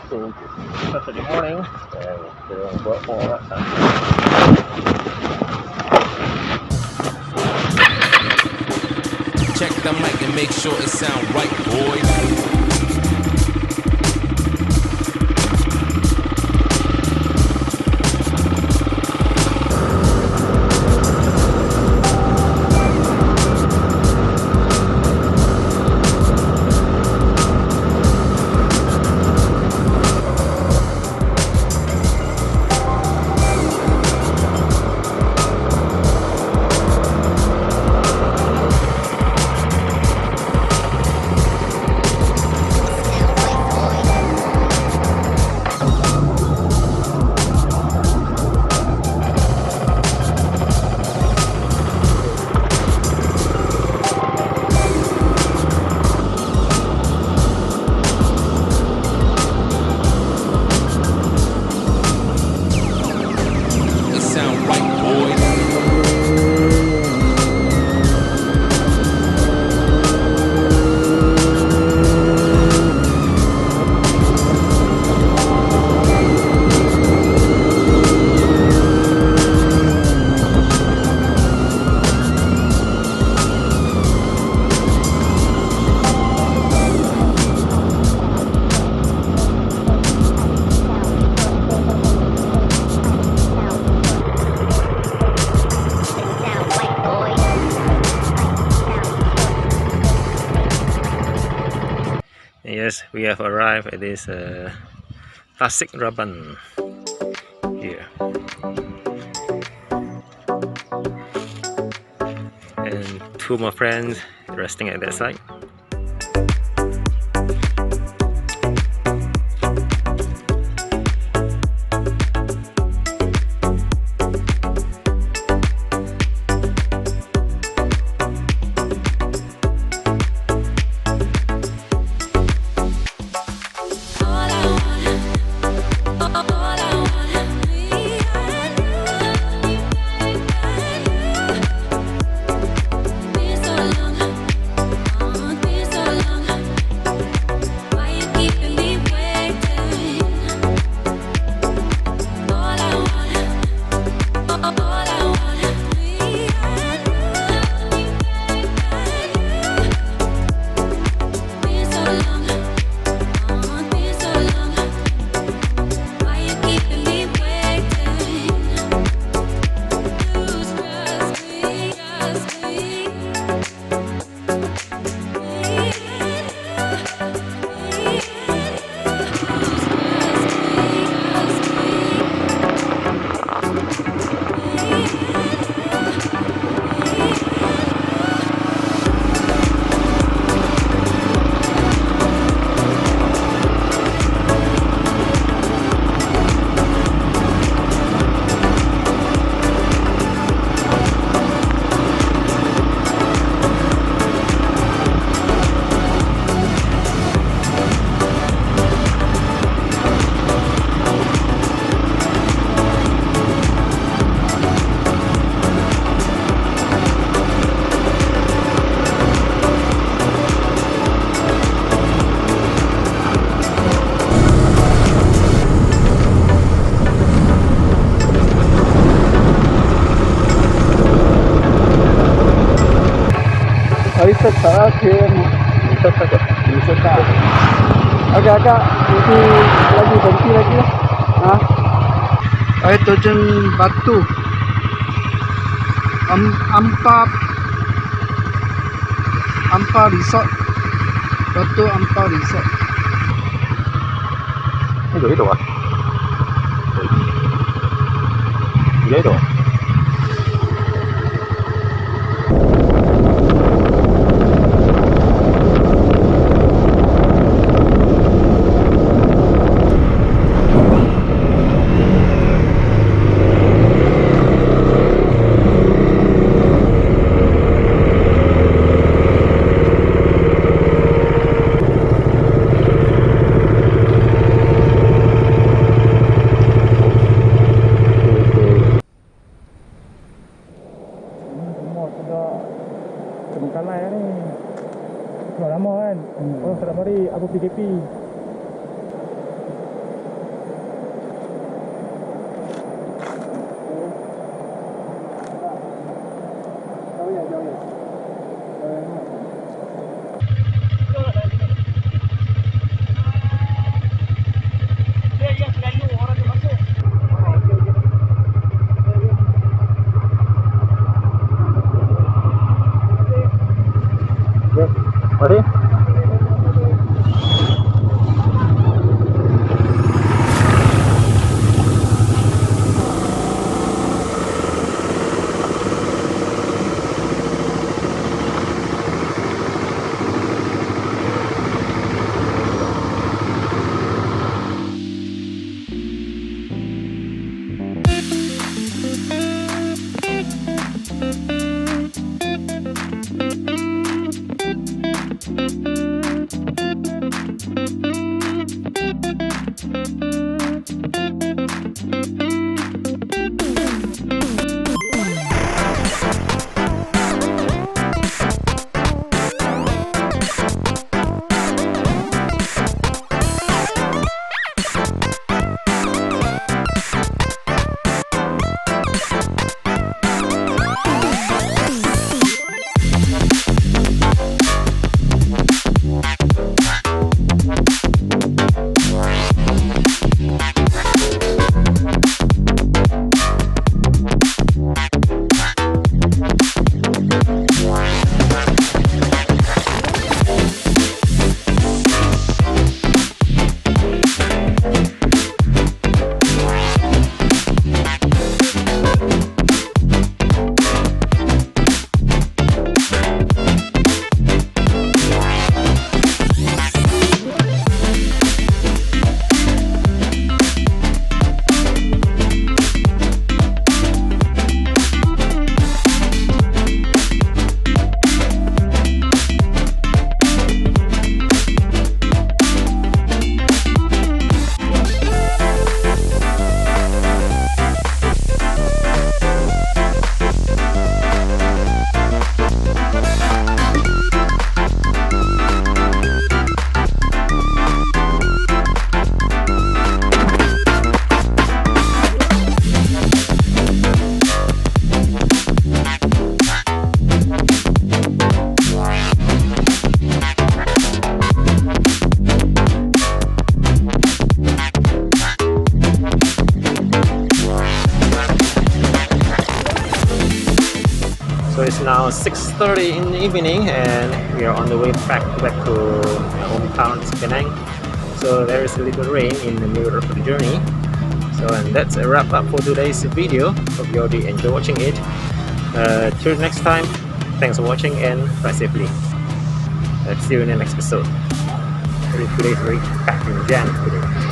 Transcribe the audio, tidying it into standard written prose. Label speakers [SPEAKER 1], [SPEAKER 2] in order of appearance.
[SPEAKER 1] So Saturday morning, and we're going to work for that time.
[SPEAKER 2] Check the mic and make sure it sound right, boys. It sound right, boys.
[SPEAKER 1] Yes, we have arrived at this Tasik Raban here, and two more friends resting at that side.
[SPEAKER 3] Wisata akhir. Wisata. Agak-agak lagi berhenti lagi lah. Air terjun Batu Ampa Resort. Batu Ampa Resort.
[SPEAKER 1] Ini itu ah. Ini itu.
[SPEAKER 3] Terbengkalai ni. Dah lama kan? Oh, tak mari apa PKP.
[SPEAKER 1] It's now 6:30 in the evening, and we are on the way back to my hometown, Penang. So there is a little rain in the middle of the journey. So, and that's a wrap up for today's video. Hope you already enjoy watching it. Till next time, thanks for watching and fly safely. See you in the next episode. Today's very packed in jam today.